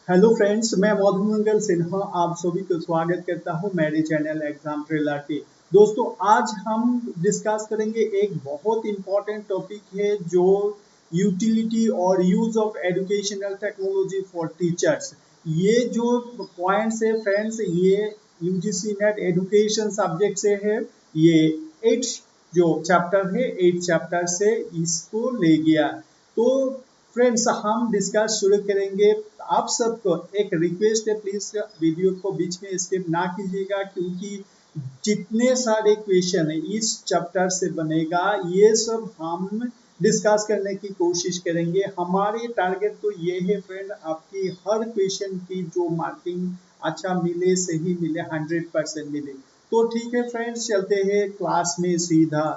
Hello friends, मैं मधुमंगल सिन्हा आप सभी को स्वागत करता हूं मेरे चैनल एग्जाम ट्रेलर पे। दोस्तों, आज हम डिस्कस करेंगे एक बहुत इंपॉर्टेंट टॉपिक है जो यूटिलिटी और use of educational technology for teachers. ये जो पॉइंट्स है फ्रेंड्स, ये यूजीसी नेट एजुकेशन सब्जेक्ट से है। ये 8 जो चैप्टर है 8 चैप्टर से इसको ले गया। तो फ्रेंड्स, हम डिस्कस शुरू करेंगे। आप सबको एक रिक्वेस्ट है, प्लीज वीडियो को बीच में स्किप ना कीजिएगा, क्योंकि जितने सारे क्वेश्चन है इस चैप्टर से बनेगा ये सब हम डिस्कस करने की कोशिश करेंगे। हमारे टारगेट तो ये है फ्रेंड, आपकी हर क्वेश्चन की जो मार्किंग अच्छा मिले, सही मिले, 100% मिले। तो ठीक है फ्रेंड्स, चलते हैं क्लास में सीधा।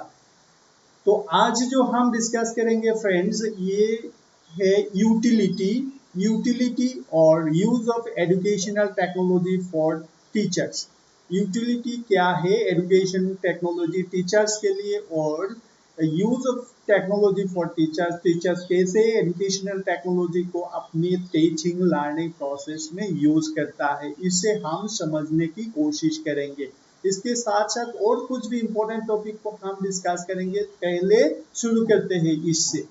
तो आज जो हम डिस्कस करेंगे फ्रेंड्स, ये है यूटिलिटी और use of educational technology for teachers. Utility क्या है एजुकेशन टेक्नोलॉजी टीचर्स के लिए, और use of technology for teachers, teachers कैसे एजुकेशनल टेक्नोलॉजी को अपनी टीचिंग लर्निंग प्रोसेस में यूज करता है, इसे हम समझने की कोशिश करेंगे। इसके साथ साथ और कुछ भी इंपॉर्टेंट टॉपिक को हम डिस्कस करेंगे। पहले शुरू करते हैं इससे।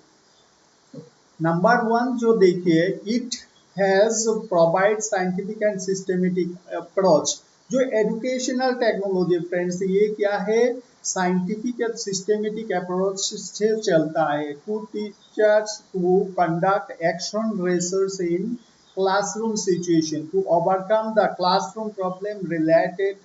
नंबर वन जो देखिए, it has provide scientific and systematic approach. जो एजुकेशनल टेक्नोलॉजी फ्रेंड्स, ये क्या है, साइंटिफिक एंड सिस्टमेटिक अप्रोच से चलता है to teachers to conduct action research in classroom situation to overcome the classroom problem related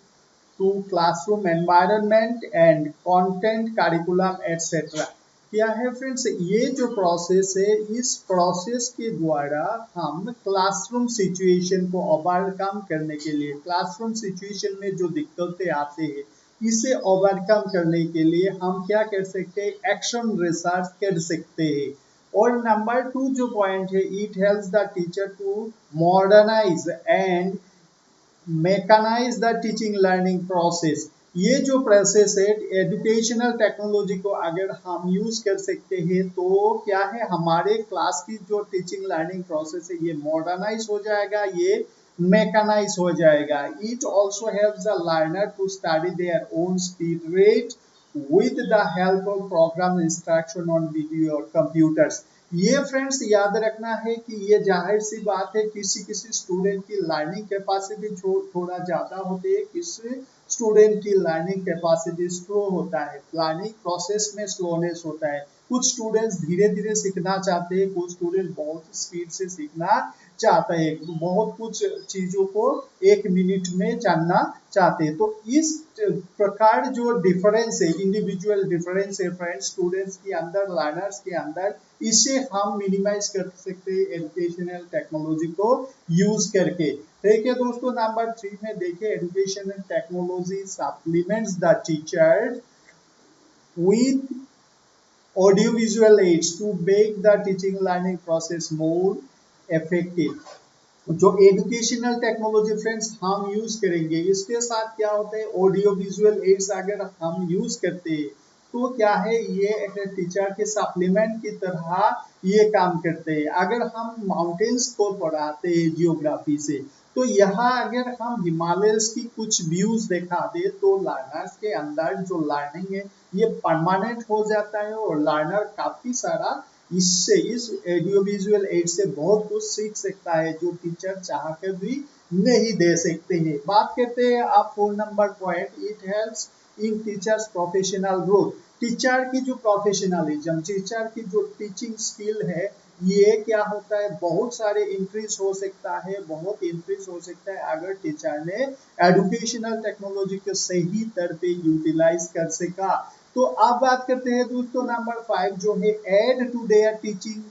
to classroom environment and content curriculum etc। क्या है friends, ये जो प्रोसेस है, इस प्रोसेस के द्वारा हम क्लासरूम सिचुएशन को ओवरकम करने के लिए, क्लासरूम सिचुएशन में जो दिक्कतें आते हैं इसे ओवरकम करने के लिए हम क्या कर सकते हैं, एक्शन रिसर्च कर सकते हैं। और नंबर टू जो पॉइंट है, it helps the teacher to modernise and mechanise the teaching learning process. ये जो प्रोसेस है एजुकेशनल टेक्नोलॉजी को अगर हम यूज कर सकते हैं तो क्या है, हमारे क्लास की जो टीचिंग लर्निंग प्रोसेस है ये मॉडर्नाइज हो जाएगा, ये मैकेनाइज हो जाएगा। It also helps the learner to study their own speed rate with the help of program instruction on video और computers। ये फ्रेंड्स याद रखना है कि ये जाहिर सी बात है, किसी किसी स्टूडेंट की लर्निंग कैपेसिटी थोड़ा ज्यादा होती है, किसी स्टूडेंट की लर्निंग कैपेसिटी स्लो होता है, लर्निंग प्रोसेस में स्लोनेस होता है। कुछ स्टूडेंट्स धीरे धीरे सीखना चाहते हैं, कुछ स्टूडेंट बहुत स्पीड से सीखना चाहते हैं, बहुत कुछ चीजों को 1 मिनट में जानना चाहते हैं। तो इस प्रकार जो डिफरेंस है, इंडिविजुअल डिफरेंस है फ्रेंड्स स्टूडेंट्स के अंदर, लर्नर्स के अंदर, इसे हम मिनिमाइज कर सकते हैं एजुकेशनल टेक्नोलॉजी को यूज करके। ठीक है दोस्तों, नंबर 3 में देखिए, educational technology supplements the teacher with audiovisual aids to make the teaching learning process more effective। जो एजुकेशनल टेक्नोलॉजी फ्रेंड्स हम यूज करेंगे, इसके साथ क्या होता है, ऑडियो विजुअल एड्स अगर हम यूज करते हैं तो क्या है, ये एक टीचर के सप्लीमेंट की तरह ये काम करते हैं। अगर हम माउंटेन्स को पढ़ाते हैं जियोग्राफी से, तो यहाँ अगर हम हिमालयस की कुछ व्यूज दिखा दे तो लर्नर्स के अंदर जो लर्निंग है ये परमानेंट हो जाता है, और लर्नर काफी सारा इससे, इस ऑडियो विजुअल एड से बहुत कुछ सीख सकता है जो टीचर चाह कर भी नहीं दे सकते हैं। बात करते हैं आप 4 number point, it helps in teachers professional growth. Teacher की जो प्रोफेशनलिज्म, टीचर की जो टीचिंग स्किल है, ये क्या होता है, बहुत सारे इंक्रीज हो सकता है, बहुत इंक्रीज हो सकता है अगर टीचर ने एजुकेशनल टेक्नोलॉजी को सही तरह पे यूटिलाइज कर सका। तो आप बात करते हैं दोस्तों नंबर 5 जो है, add to their teaching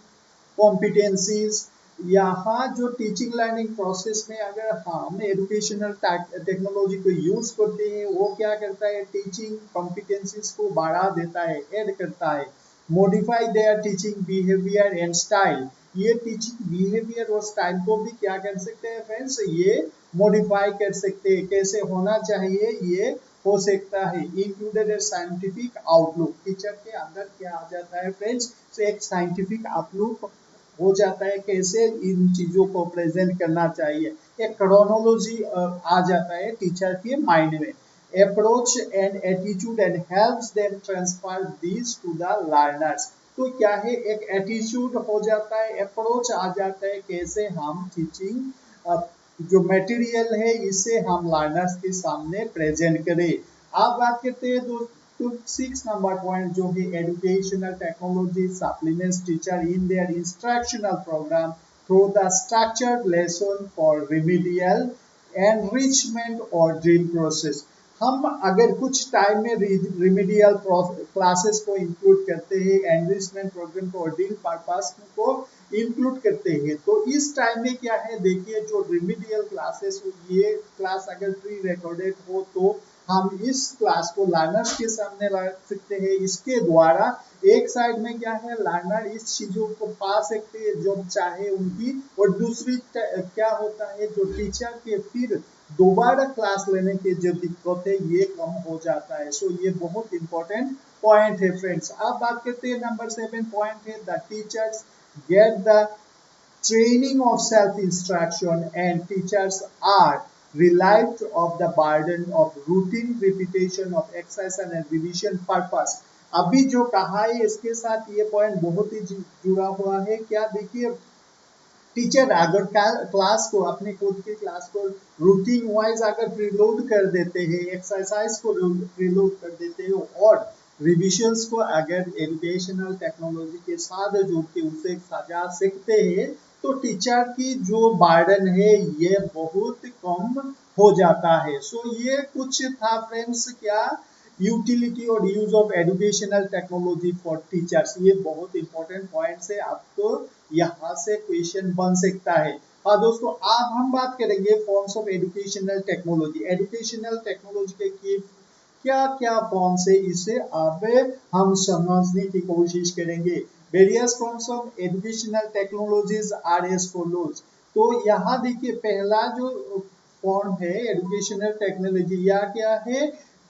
competencies. यहाँ जो टीचिंग लर्निंग प्रोसेस में अगर हम एजुकेशनल टेक्नोलॉजी को यूज करते हैं, वो क्या करता है, टीचिंग कॉम्पिटेंसीज को बढ़ा देता है, ऐड करता है। Modify there teaching behaviour and style. ये टीचिंग बिहेवियर और स्टाइल को भी क्या कर सकते हैं फ्रेंड्स, ये मॉडिफाई कर सकते हैं, कैसे होना चाहिए ये हो सकता है। इंक्लूडेड साइंटिफिक आउटलुक, टीचर के अंदर क्या आ जाता है फ्रेंड्स, एक साइंटिफिक आउटलुक हो जाता है, कैसे इन चीजों को प्रेजेंट करना चाहिए, एक क्रोनोलॉजी आ जाता है टीचर के माइंड में। Approach and attitude and helps them transfer this to the learners. तो क्या है, एक एटीट्यूड हो जाता है, अप्रोच आ जाता है, कैसे हम टीचिंग जो मटेरियल है इसे हम लर्नर्स के सामने प्रेजेंट करें। आप बात करते हैं तो 6 नंबर पॉइंट जो है educational technology supplements teacher in their instructional programme through the structured lesson for remedial enrichment और ड्रिल प्रोसेस। हम अगर कुछ टाइम में रिमीडियल क्लासेस को इंक्लूड करते हैं, एनरिचमेंट प्रोग्राम को और ड्रिल पर्पस को इंक्लूड करते हैं, तो इस टाइम में क्या है, देखिए जो रिमीडियल क्लासेस हो, ये क्लास अगर प्री रिकॉर्डेड हो तो हम इस क्लास को लर्नर्स के सामने ला सकते हैं। इसके द्वारा एक साइड में क्या है, लर्नर इस चीजों को पा सकते हैं जो चाहे उनकी, और दूसरी क्या होता है, जो टीचर के फिर दोबारा क्लास लेने की जो दिक्कत है ये कम हो जाता है। सो ये बहुत इंपॉर्टेंट पॉइंट है फ्रेंड्स। अब बात करते हैं नंबर 7 पॉइंट है the teachers get the training of self-instruction and teachers are relieved of the burden of routine repetition of exercise and revision purpose। अभी जो कहा है इसके साथ ये पॉइंट बहुत ही जुड़ा हुआ है। क्या, देखिए टीचर अगर क्लास को, अपने खुद की क्लास को रूटीन वाइज अगर प्रीलोड कर देते हैं, एक्सरसाइज को प्रीलोड कर देते हैं और रिविजन्स को अगर एजुकेशनल टेक्नोलॉजी के साथ जोड़ के उसे सजा सकते हैं, तो टीचर की जो बर्डन है ये बहुत कम हो जाता है। सो ये कुछ था फ्रेंड्स, क्या यूटिलिटी और use of educational technology for teachers. ये बहुत इंपॉर्टेंट पॉइंट्स है, आपको यहाँ से क्वेश्चन बन सकता है। हाँ दोस्तों, आज हम बात करेंगे forms of educational technology. Educational technology के क्या क्या फॉर्म्स है, इसे अब हम समझने की कोशिश करेंगे। Various forms of educational technologies are as follows. तो यहाँ देखिए पहला जो फॉर्म है एजुकेशनल टेक्नोलॉजी, या क्या है,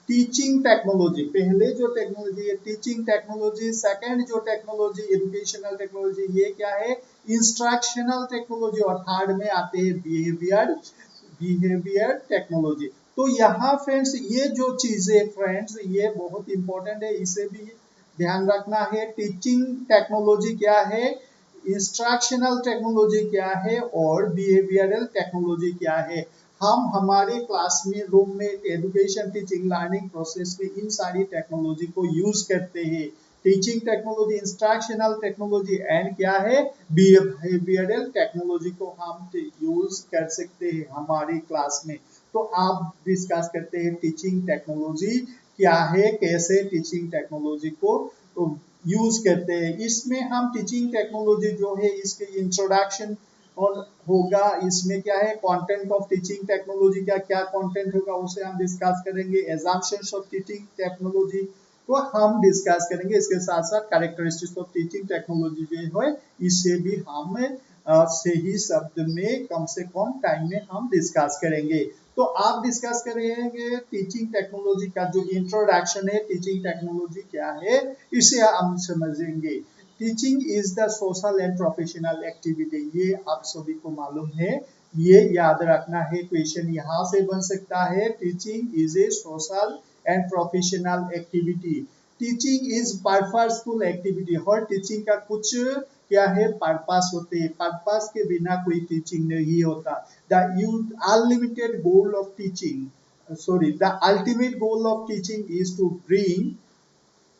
टीचिंग टेक्नोलॉजी। पहले जो टेक्नोलॉजी है टीचिंग टेक्नोलॉजी, सेकंड जो टेक्नोलॉजी एजुकेशनल टेक्नोलॉजी ये क्या है, इंस्ट्रक्शनल टेक्नोलॉजी, और थर्ड में आते हैं बिहेवियर टेक्नोलॉजी। तो यहाँ फ्रेंड्स ये जो चीजें फ्रेंड्स ये बहुत इंपॉर्टेंट है, इसे भी ध्यान रखना है। टीचिंग टेक्नोलॉजी क्या है, इंस्ट्रक्शनल टेक्नोलॉजी क्या है, और बिहेवियरल टेक्नोलॉजी क्या है। हम हमारे क्लास में, रूम में, एजुकेशन टीचिंग लर्निंग प्रोसेस में इन सारी टेक्नोलॉजी को यूज करते हैं। Teaching technology, instructional technology and क्या है, बिहेवियरल टेक्नोलॉजी को हम यूज कर सकते हैं हमारी क्लास में। तो आप डिस्कस करते हैं टीचिंग टेक्नोलॉजी क्या है, कैसे टीचिंग टेक्नोलॉजी को यूज करते हैं। इसमें हम टीचिंग टेक्नोलॉजी जो है इसके इंट्रोडक्शन और होगा, इसमें क्या है, कंटेंट ऑफ टीचिंग टेक्नोलॉजी का क्या कंटेंट होगा उसे हम डिस्कस करेंगे। एजम्पशंस ऑफ टीचिंग टेक्नोलॉजी को हम डिस्कस करेंगे। इसके साथ साथ कैरेक्टरिस्टिक्स ऑफ टीचिंग टेक्नोलॉजी जो है इसे भी हम सही शब्द में कम से कम टाइम में हम डिस्कस करेंगे। तो आप डिस्कस करेंगे टीचिंग टेक्नोलॉजी का जो इंट्रोडक्शन है, टीचिंग टेक्नोलॉजी क्या है इसे हम समझेंगे। Teaching is the social and professional activity, ये आप सभी को मालूम है, ये याद रखना है। क्वेश्चन यहाँ से बन सकता है, teaching is A social and professional activity. Teaching is purposeful activity, her teaching का कुछ क्या है, पर्पस होते हैं, पर्पस के बिना कोई टीचिंग नहीं होता। The unlimited goal of teaching, the ultimate goal of teaching is to bring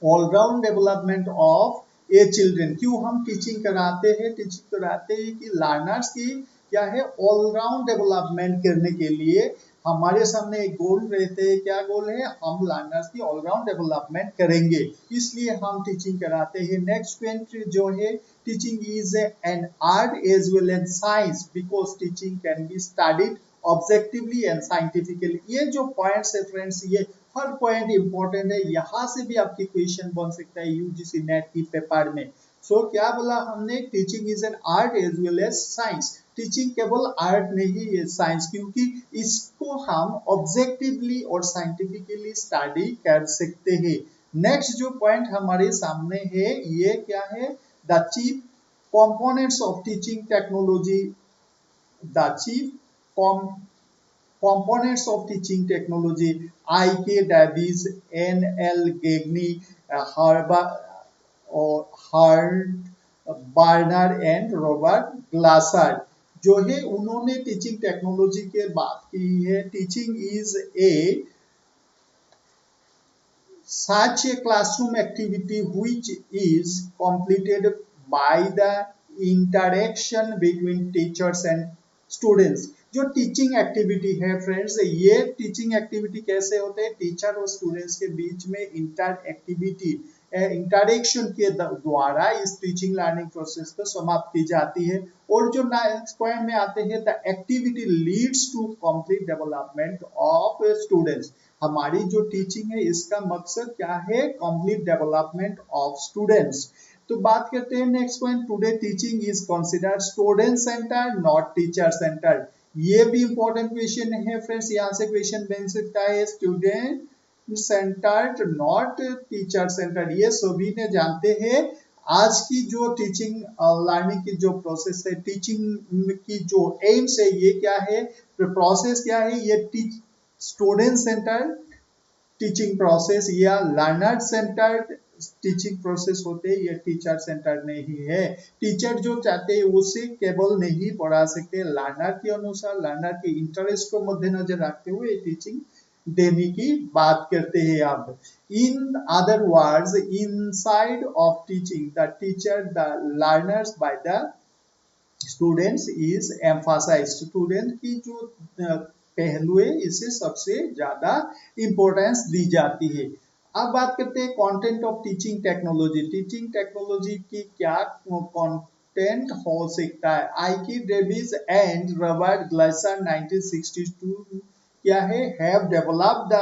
all round development of a children. क्यों हम टीचिंग कराते हैं, टीचिंग कराते हैं कि लर्नर्स की क्या है, ऑलराउंड डेवलपमेंट करने के लिए हमारे सामने एक गोल रहते हैं। क्या गोल है, हम लर्नर्स की ऑलराउंड डेवलपमेंट करेंगे, इसलिए हम टीचिंग कराते हैं। नेक्स्ट पॉइंट जो है, teaching is an art as well as science because teaching can be studied objectively and scientifically. ये जो पॉइंट्स है फ्रेंड्स, ये हर पॉइंट इंपॉर्टेंट है, यहाँ से भी आपकी क्वेश्चन बन सकता है यूजीसी नेट की पेपर में। सो क्या बोला हमने, teaching is an art as well as science. Teaching केवल आर्ट नहीं है, साइंस, क्योंकि इसको हम ऑब्जेक्टिवली और साइंटिफिकली स्टडी कर सकते हैं। नेक्स्ट जो पॉइंट हमारे सामने है ये क्या है, the chief components of teaching technology, the chief components of teaching technology, I.K. Davies, N.L. Gagne, Hart Barner and Robert Glaser जो है उन्होंने टीचिंग टेक्नोलॉजी के बात की है। Teaching is a such a classroom activity which is completed by the interaction between teachers and students। जो teaching activity है friends, ये टीचिंग एक्टिविटी कैसे होते हैं, टीचर और स्टूडेंट्स के बीच में इंटरेक्शन के द्वारा इस टीचिंग लर्निंग प्रोसेस को समाप्त की जाती है। और जो नेक्स्ट पॉइंट में आते हैं, the activity leads to complete development of students. हमारी जो टीचिंग है इसका मकसद क्या है, कंप्लीट डेवलपमेंट ऑफ स्टूडेंट्स। तो बात करते हैं next point, today teaching is considered student centred not teacher centred. ये भी इंपॉर्टेंट क्वेश्चन है फ्रेंड्स, यहाँ से क्वेश्चन बन सकता है student centred not teacher centred. ये सभी ने जानते हैं आज की जो टीचिंग लर्निंग की जो प्रोसेस है, टीचिंग की जो एम्स है, ये क्या है, प्रोसेस क्या है, ये स्टूडेंट सेंटर्ड टीचिंग प्रोसेस या लर्नर सेंटर्ड टीचिंग प्रोसेस होते हैं, ये टीचर सेंटर नहीं है। टीचर जो चाहते हैं उसे केवल नहीं पढ़ा सकते, लर्नर के अनुसार लर्नर के इंटरेस्ट को मद्देनजर रखते हुए टीचिंग देने की बात करते हैं। अब in other words, inside of teaching the teacher the learners by the students is emphasised. Student की जो पहलू है इसे सबसे ज्यादा इंपॉर्टेंस दी जाती है। अब बात करते हैं content of teaching technology. Teaching technology की क्या कंटेंट हो सकता है। I.K. Davis and Robert Glaser 1962 क्या है, have developed the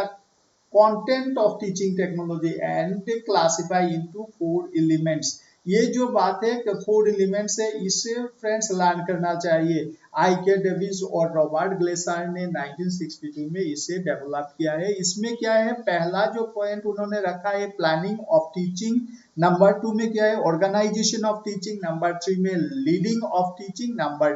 content of teaching technology and classify into 4 elements. ये जो बात है कि 4 एलिमेंट्स है, इसे फ्रेंड्स लर्न करना चाहिए। I.K. डेविस और रॉबर्ट ग्लेसर ने 1962 में इसे डेवलप किया है। इसमें क्या है, पहला जो पॉइंट उन्होंने रखा है प्लानिंग ऑफ टीचिंग, नंबर 2 में क्या है, ऑर्गेनाइजेशन ऑफ टीचिंग, नंबर 3 में leading of teaching, number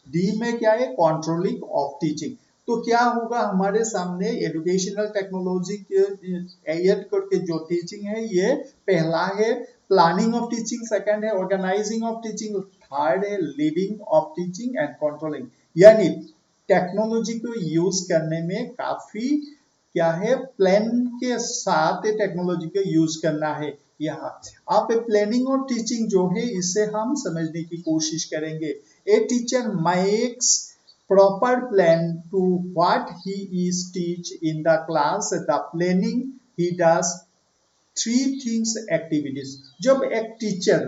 D में क्या है, कंट्रोलिंग ऑफ टीचिंग। तो क्या होगा हमारे सामने एजुकेशनल टेक्नोलॉजी के जो टीचिंग है, ये पहला है प्लानिंग ऑफ टीचिंग, सेकंड है ऑर्गेनाइजिंग ऑफ टीचिंग, थर्ड है leading of teaching and controlling. यानी टेक्नोलॉजी को यूज करने में काफी क्या है, प्लान के साथ टेक्नोलॉजी को यूज करना है। यहाँ आप प्लानिंग और टीचिंग जो है इसे हम समझने की कोशिश करेंगे। A teacher makes proper plan to what he is teach in the class, the planning he does 3 things activities। जब एक टीचर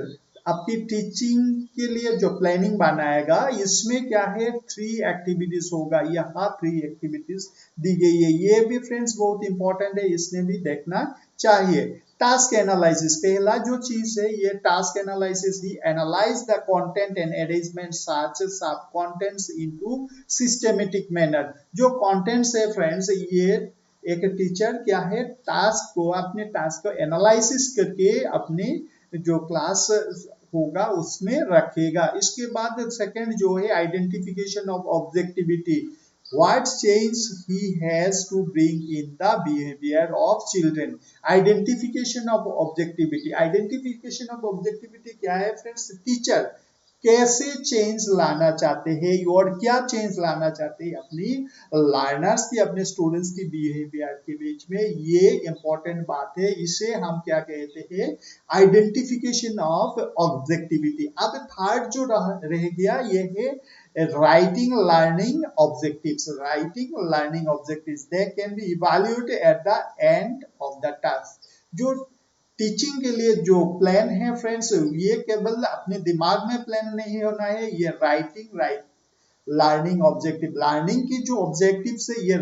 आपकी टीचिंग के लिए जो प्लानिंग बनाएगा, इसमें क्या है 3 एक्टिविटीज होगा। यहाँ 3 एक्टिविटीज दी गई है, ये भी फ्रेंड्स बहुत इंपॉर्टेंट है, इसने भी देखना चाहिए। टास्क एनालिसिस, पहला जो चीज है ये task analysis, he analyse the content and arrangement such sub contents into systematic manner. जो कंटेंट्स है फ्रेंड्स, ये एक टीचर क्या है टास्क को, अपने टास्क को एनालिसिस करके अपने जो क्लास होगा उसमें रखेगा। इसके बाद सेकंड जो है identification of objectivity, what change he has to bring in the behavior of children। identification of objectivity, identification of objectivity क्या है फ्रेंड्स, टीचर कैसे चेंज लाना चाहते हैं और क्या चेंज लाना चाहते हैं अपनी लर्नर्स की, अपने स्टूडेंट्स की बिहेवियर के बीच में, ये इंपॉर्टेंट बात है। इसे हम क्या कहते हैं, आइडेंटिफिकेशन ऑफ ऑब्जेक्टिविटी। अब थर्ड जो रह गया ये है writing learning objectives। writing learning objectives they can be evaluated at the end of the task। जो टीचिंग के लिए जो प्लान है फ्रेंड्स, ये केवल अपने दिमाग में प्लान नहीं होना है, ये राइटिंग लर्निंग ऑब्जेक्टिव, लर्निंग की जो ऑब्जेक्टिव्स है ये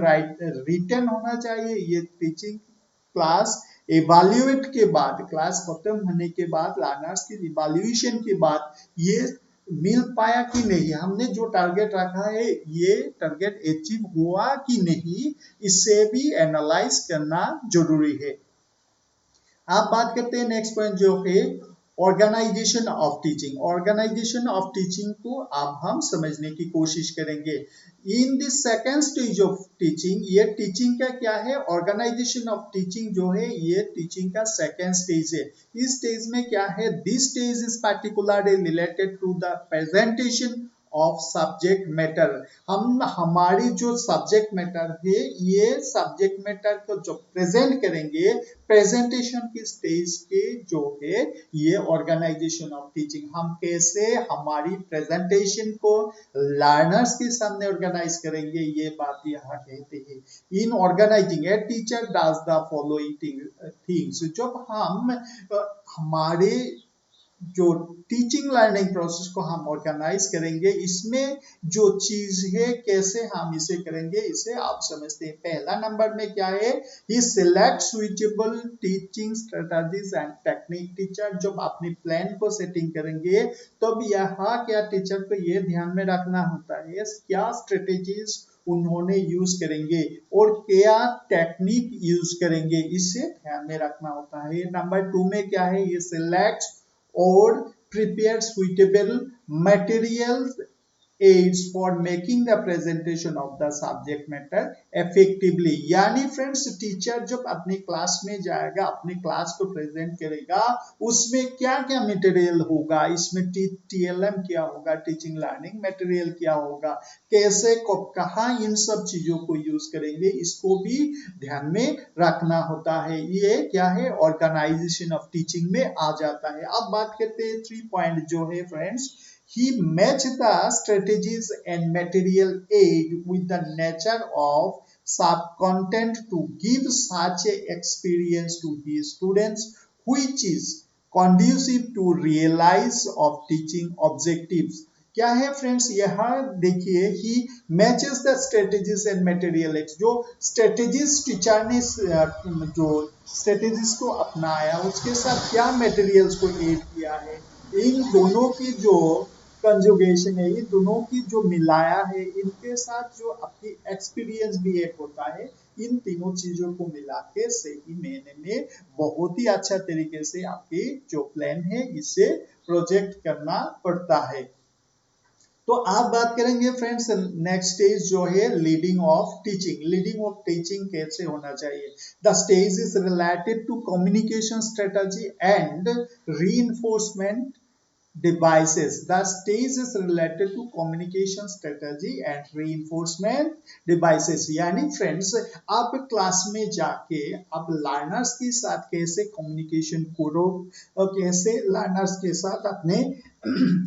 रिटन होना चाहिए। ये टीचिंग क्लास इवैल्यूएट के बाद, क्लास खत्म होने के बाद, लर्नर्स की इवैल्यूएशन के बाद ये मिल पाया कि नहीं, हमने जो टारगेट रखा है ये टारगेट अचीव हुआ कि नहीं, इससे भी एनालाइज करना जरूरी है। आप बात करते हैं नेक्स्ट पॉइंट जो है organisation of teaching, organisation of teaching को अब हम समझने की कोशिश करेंगे। In the second stage of teaching, ये टीचिंग का क्या है, ऑर्गेनाइजेशन ऑफ टीचिंग जो है ये टीचिंग का सेकेंड स्टेज है। इस स्टेज में क्या है, this stage is particularly related to the presentation of subject matter. हम हमारी जो सब्जेक्ट मैटर है, ये सब्जेक्ट मैटर को जो प्रेजेंट करेंगे, प्रेजेंटेशन की स्टेज के जो है ये ऑर्गेनाइजेशन ऑफ टीचिंग। हम कैसे हमारी प्रेजेंटेशन को लर्नर्स के सामने ऑर्गेनाइज करेंगे, ये बात यहाँ कहते हैं। In organising a teacher does the following things. जब हम हमारे जो टीचिंग लर्निंग प्रोसेस को हम ऑर्गेनाइज करेंगे, इसमें जो चीज है कैसे हम इसे करेंगे, इसे आप समझते हैं। पहला नंबर में क्या है, he select suitable teaching strategies and technique. Teacher जब अपनी प्लान को सेटिंग करेंगे तब यहाँ क्या टीचर को ये ध्यान में रखना होता है क्या स्ट्रेटेजीज उन्होंने यूज करेंगे और क्या टेक्निक यूज करेंगे, इसे ध्यान में रखना होता है। नंबर 2 में क्या है, ये select or prepare suitable materials aids for making the presentation of the subject matter effectively। यानी फ्रेंड्स टीचर जब अपनी क्लास में जाएगा, अपनी क्लास को प्रेजेंट करेगा, उसमें क्या क्या मटेरियल होगा, इसमें TLM क्या होगा, टीचिंग लर्निंग मटेरियल क्या होगा, कैसे कहाँ इन सब चीजों को यूज करेंगे, इसको भी ध्यान में रखना होता है। ये क्या है, ऑर्गेनाइजेशन ऑफ टीचिंग में आ जाता है। अब बात करते हैं 3 पॉइंट जो है friends, he matched the strategies and material aid with the nature of sub content to give such a experience to his students which is conducive to realize of teaching objectives। क्या है friends, यहाँ देखिए he matches the strategies and material aids. जो strategies teacher ने जो strategies को अपनाया, उसके साथ क्या मटेरियल्स को एड किया है, इन दोनों की जो कंजुगेशन है, ये दोनों की जो मिलाया है, इनके साथ जो आपकी एक्सपीरियंस भी एक होता है, इन तीनों चीजों को मिला के सही महीने में बहुत ही अच्छा तरीके से आपकी जो प्लान है इसे प्रोजेक्ट करना पड़ता है। तो आप बात करेंगे फ्रेंड्स नेक्स्ट स्टेज जो है leading of teaching. Leading of teaching कैसे होना चाहिए, the stage is related to communication strategy and reinforcement devices। The stage is related to communication strategy and reinforcement devices। यानी फ्रेंड्स आप क्लास में जाके आप लर्नर्स के साथ कैसे कम्युनिकेशन करो और कैसे लर्नर्स के साथ अपने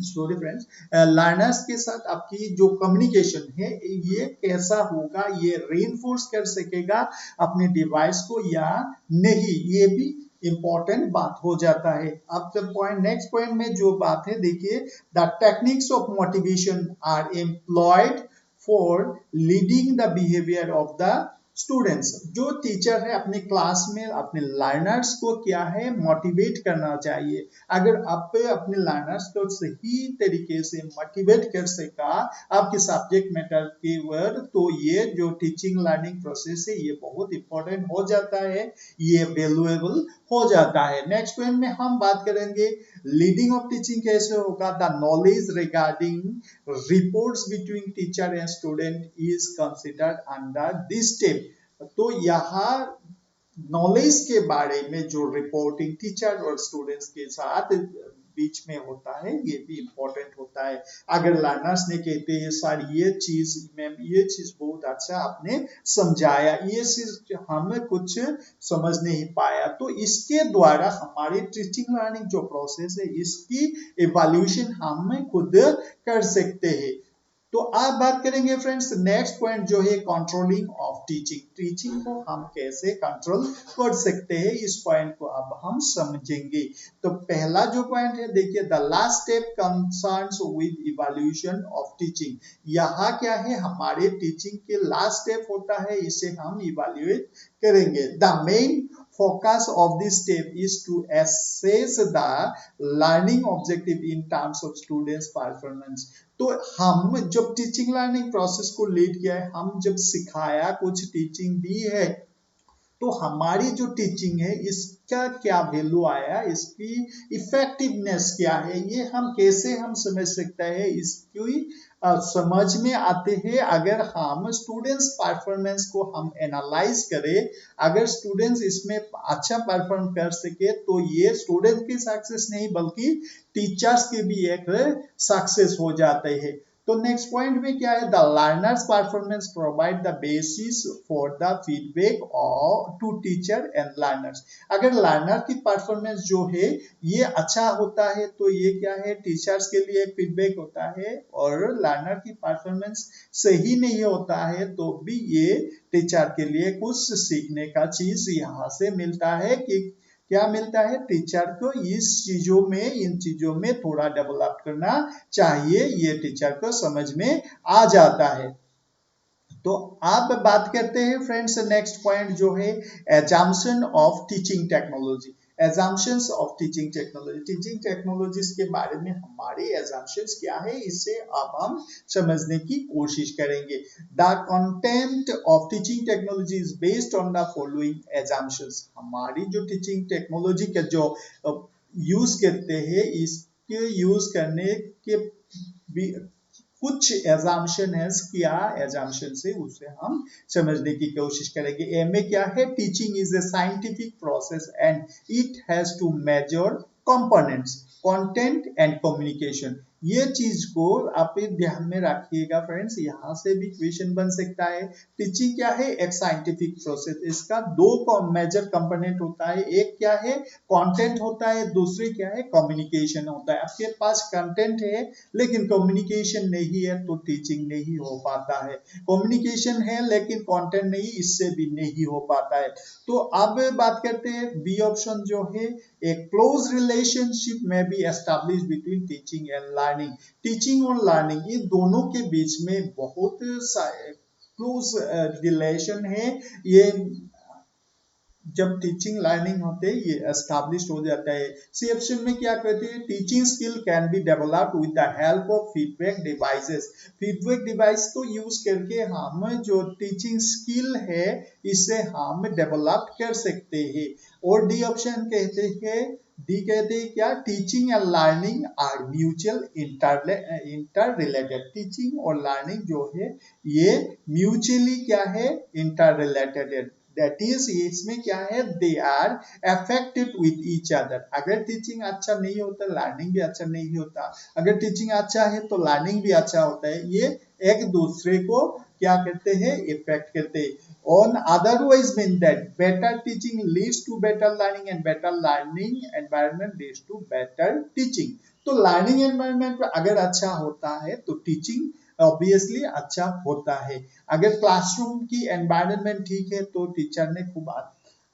सॉरी फ्रेंड्स, लर्नर्स के साथ आपकी जो कम्युनिकेशन है ये कैसा होगा, ये रीइंफोर्स कर सकेगा अपने डिवाइस को या नहीं, ये भी इंपॉर्टेंट बात हो जाता है। अब पॉइंट नेक्स्ट पॉइंट में जो बात है देखिए, the techniques of motivation are employed for leading the behaviour of the students. जो टीचर है अपने क्लास में अपने लर्नर्स को क्या है, मोटिवेट करना चाहिए। अगर आप अपने लर्नर्स को सही तरीके से मोटिवेट कर सका आपके सब्जेक्ट मैटर के वर्ड, तो ये जो टीचिंग लर्निंग प्रोसेस है ये बहुत इंपॉर्टेंट हो जाता है, ये वैल्यूएबल हो जाता है। नेक्स्ट पॉइंट में हम बात करेंगे लीडिंग ऑफ टीचिंग कैसे होगा, the knowledge regarding reports between teacher and student is considered under this step. तो यहाँ नॉलेज के बारे में जो रिपोर्टिंग टीचर और स्टूडेंट्स के साथ बीच में होता है ये भी इंपॉर्टेंट होता है। अगर लर्नर्स ने कहते हैं सर ये चीज मैम ये चीज बहुत अच्छा आपने समझाया, ये चीज हमें कुछ समझ नहीं पाया, तो इसके द्वारा हमारी टीचिंग लर्निंग जो प्रोसेस है इसकी इवैल्यूएशन हम खुद कर सकते हैं। तो आप बात करेंगे फ्रेंड्स नेक्स्ट पॉइंट जो है कंट्रोलिंग ऑफ टीचिंग। टीचिंग को हम कैसे कंट्रोल कर सकते हैं, इस पॉइंट को अब हम समझेंगे। तो पहला जो पॉइंट है देखिए, the last step concerns with evaluation of teaching. यहाँ क्या है, हमारे टीचिंग के लास्ट स्टेप होता है, इसे हम इवैल्यूएट करेंगे। The main focus of this step is to assess the learning objective in terms of students performance। तो हम जब टीचिंग लर्निंग प्रोसेस को लीड किया है, हम जब सिखाया कुछ टीचिंग दी है, तो हमारी जो टीचिंग है इसका क्या वैल्यू आया, इसकी इफेक्टिवनेस क्या है, ये हम कैसे हम समझ सकते हैं, इसकी समझ में आते हैं अगर हम स्टूडेंट्स परफॉर्मेंस को हम एनालाइज करें। अगर स्टूडेंट्स इसमें अच्छा परफॉर्म कर सके तो ये स्टूडेंट की सक्सेस नहीं बल्कि टीचर्स के भी एक सक्सेस हो जाते हैं। तो नेक्स्ट पॉइंट में क्या है, the learners performance provide the basis for the feedback और टू टीचर एंड लर्नर्स। अगर लर्नर की परफॉर्मेंस जो है ये अच्छा होता है तो ये क्या है, टीचर्स के लिए फीडबैक होता है, और लर्नर की परफॉर्मेंस सही नहीं होता है तो भी ये टीचर के लिए कुछ सीखने का चीज यहाँ से मिलता है कि क्या मिलता है, टीचर को इस चीजों में इन चीजों में थोड़ा डेवलप करना चाहिए, ये टीचर को समझ में आ जाता है। तो आप बात करते हैं फ्रेंड्स नेक्स्ट पॉइंट जो है assumption of teaching technology. Assumptions of teaching technology, teaching technologies के बारे में हमारे एजम्पशंस क्या है, इससे अब हम समझने की कोशिश करेंगे। The content of teaching technology is based on the following assumptions. हमारी जो टीचिंग टेक्नोलॉजी का जो यूज करते हैं, इसके यूज करने के भी कुछ एजम्पशन है, क्या एजम्पशन से उसे हम समझने की कोशिश करेंगे। ए में क्या है, teaching is a scientific process and it has two major components content and communication. ये चीज को आप ध्यान में रखिएगा फ्रेंड्स, यहाँ से भी क्वेश्चन बन सकता है। टीचिंग क्या है, एक साइंटिफिक प्रोसेस, इसका दो मेजर कंपोनेंट होता है, एक क्या है कंटेंट होता है, दूसरी क्या है कम्युनिकेशन होता है। आपके पास कंटेंट है लेकिन कम्युनिकेशन नहीं है तो टीचिंग नहीं हो पाता है, कम्युनिकेशन है लेकिन कंटेंट नहीं, इससे भी नहीं हो पाता है। तो अब बात करते हैं बी ऑप्शन जो है, एक क्लोज रिलेशनशिप में B establish between teaching and learning. Teaching और लर्निंग ये दोनों के बीच में बहुत क्लोज रिलेशन है। ये जब टीचिंग लर्निंग होते हैं ये एस्टैब्लिश हो जाता है। सी ऑप्शन में क्या कहते हैं, teaching skill can be developed with the help of feedback devices. Feedback device को यूज करके हम जो टीचिंग स्किल है इसे हम डेवलप कर सकते हैं। और डी ऑप्शन कहते हैं, डी कहते हैं क्या, teaching and learning are mutual interrelated. Teaching और लर्निंग जो है ये म्यूचुअली क्या है, इंटर रिलेटेड है। दैट इज इसमें क्या है, they are affected with each other. अगर टीचिंग अच्छा नहीं होता लर्निंग भी अच्छा नहीं होता, अगर टीचिंग अच्छा है तो लर्निंग भी अच्छा होता है। ये एक दूसरे को क्या करते हैं, इफेक्ट करते हैं। On otherwise mean that better teaching leads to better learning and better learning environment leads to better teaching। तो लर्निंग एनवायरनमेंट अगर अच्छा होता है तो टीचिंग ऑब्वियसली अच्छा होता है। अगर क्लासरूम की एनवायरनमेंट ठीक है तो टीचर ने खूब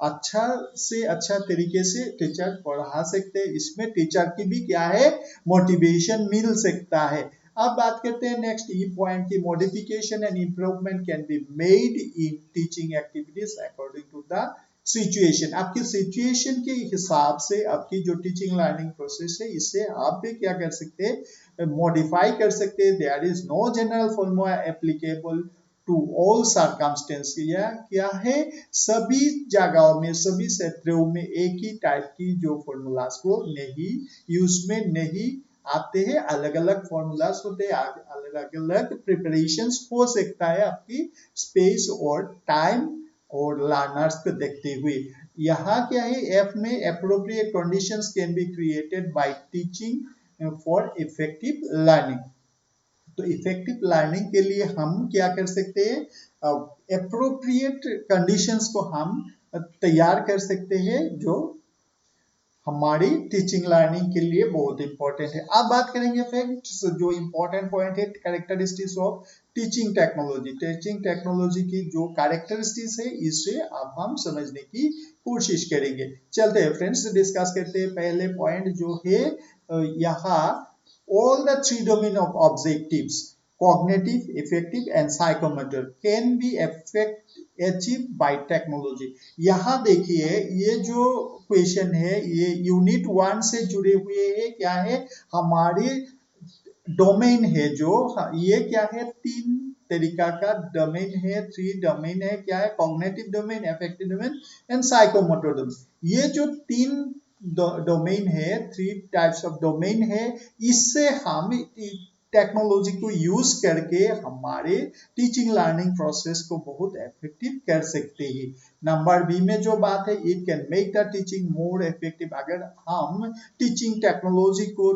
अच्छा से अच्छा तरीके से टीचर पढ़ा सकते हैं, इसमें टीचर की भी क्या है, मोटिवेशन मिल सकता है। अब बात करते हैं नेक्स्ट ई पॉइंट की, modification and improvement can be made in teaching activities according to the situation. आपकी सिचुएशन के हिसाब से आपकी जो टीचिंग लर्निंग प्रोसेस है इसे आप भी क्या कर सकते हैं, मॉडिफाई कर सकते हैं। There is no general formula applicable to all circumstance. क्या है, सभी जगहों में सभी क्षेत्रों में एक ही टाइप की जो फॉर्मूलाज को नहीं यूज में नहीं आते हैं, अलग अलग फॉर्मूलाज होते हैं, अलग अलग प्रिपरेशंस हो सकता है आपकी स्पेस और टाइम और लर्नर्स को देखते हुए। यहाँ क्या है, एफ में appropriate conditions can be created by teaching for effective learning. तो इफेक्टिव लर्निंग के लिए हम क्या कर सकते हैं, एप्रोप्रिएट कंडीशंस को हम तैयार कर सकते हैं जो हमारी टीचिंग लर्निंग के लिए बहुत इंपॉर्टेंट है। अब बात करेंगे फ्रेंड्स जो इंपॉर्टेंट पॉइंट है, characteristics of teaching technology. Teaching technology की जो कैरेक्टरिस्टिक्स है इसे अब हम समझने की कोशिश करेंगे। चलते हैं फ्रेंड्स डिस्कस करते हैं। पहले पॉइंट जो है यहाँ all the three domain of objectives cognitive, effective and psychomotor can be achieved by technology। यहाँ देखिए ये जो क्वेश्चन है ये यूनिट 1 से जुड़े हुए है, क्या है हमारे डोमेन है जो ये क्या है, तीन तरीका का डोमेन है, 3 डोमेन है, क्या है? Cognitive domain, affective domain and psychomotor domain. ये जो 3 डोमेन है, 3 टाइप्स ऑफ डोमेन है, इससे हम टेक्नोलॉजी को यूज करके हमारे टीचिंग लर्निंग प्रोसेस को बहुत इफेक्टिव कर सकते हैं। नंबर बी में जो बात है, it can make the teaching more effective. अगर हम टीचिंग टेक्नोलॉजी को,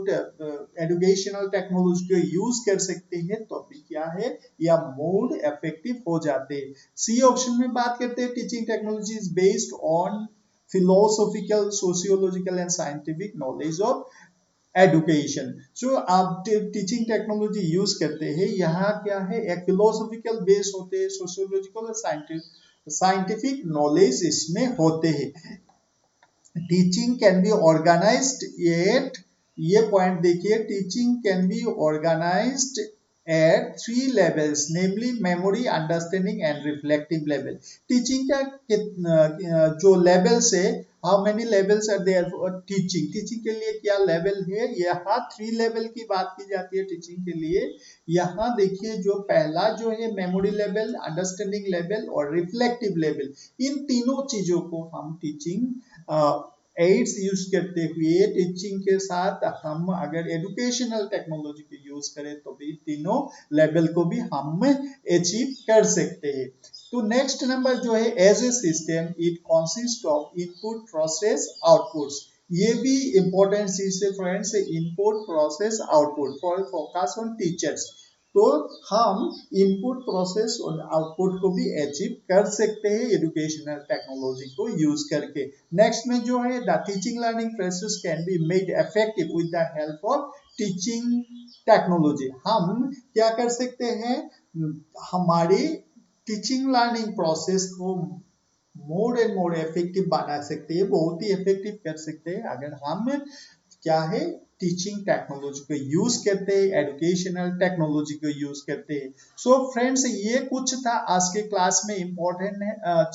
एजुकेशनल टेक्नोलॉजी को यूज कर सकते हैं तो भी क्या है, या मोर इफेक्टिव हो जाते हैं। सी ऑप्शन में बात करते हैं, teaching technology is based on philosophical, sociological and scientific knowledge of education. जो आप टीचिंग टेक्नोलॉजी यूज करते हैं, यहाँ क्या है, एक फिलोसॉफिकल बेस होते हैं, सोशियोलॉजिकल और साइंटिफिक नॉलेज इसमें होते हैं। Teaching can be organised at, ये पॉइंट देखिए, teaching can be organised at 3 levels, namely memory, understanding and reflective level. Teaching का जो levels है, how many levels are there for teaching? Teaching के लिए क्या level है? यहाँ 3 level की बात की जाती है teaching के लिए। यहाँ देखिए, जो पहला जो है memory level, understanding level और reflective level, इन तीनों चीजों को हम teaching एड्स यूज करते हुए, टीचिंग के साथ हम अगर एजुकेशनल टेक्नोलॉजी को यूज करें तो भी तीनों लेवल को भी हम अचीव कर सकते हैं। तो नेक्स्ट नंबर जो है, as a system it consist of input, process, outputs. ये भी इंपॉर्टेंट चीज है friends, input, process, output for focus on teachers. तो हम इनपुट, प्रोसेस और आउटपुट को भी अचीव कर सकते हैं एजुकेशनल टेक्नोलॉजी को यूज करके। नेक्स्ट में जो है, the teaching learning process can be made effective with the help of teaching technology. हम क्या कर सकते हैं, हमारी टीचिंग लर्निंग प्रोसेस को मोर एंड मोर इफेक्टिव बना सकते हैं, बहुत ही इफेक्टिव कर सकते हैं अगर हम क्या है, टीचिंग टेक्नोलॉजी को यूज करते हैं, एजुकेशनल टेक्नोलॉजी को यूज करते हैं। सो फ्रेंड्स, ये कुछ था आज के क्लास में इम्पोर्टेंट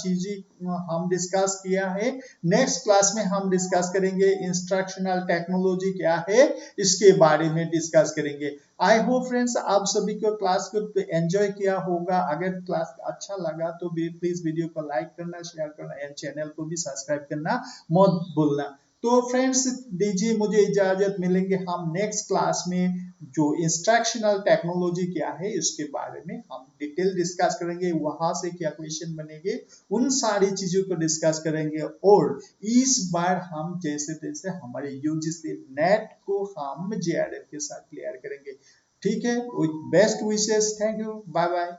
चीजें हम डिस्कस किया है। नेक्स्ट क्लास में हम डिस्कस करेंगे इंस्ट्रक्शनल टेक्नोलॉजी क्या है, इसके बारे में डिस्कस करेंगे। आई होप फ्रेंड्स आप सभी को क्लास को एंजॉय किया होगा। अगर क्लास अच्छा लगा तो प्लीज वीडियो को लाइक करना, शेयर करना एंड चैनल को भी सब्सक्राइब करना मत भूलना। तो फ्रेंड्स दीजिए मुझे इजाजत, मिलेंगे हम नेक्स्ट क्लास में। जो इंस्ट्रक्शनल टेक्नोलॉजी क्या है इसके बारे में हम डिटेल डिस्कस करेंगे, वहां से क्या क्वेश्चन बनेंगे उन सारी चीजों को डिस्कस करेंगे। और इस बार हम जैसे तैसे हमारे यूजीसी नेट को हम जेआरएफ के साथ क्लियर करेंगे। ठीक है, with best wishes, thank you, bye bye.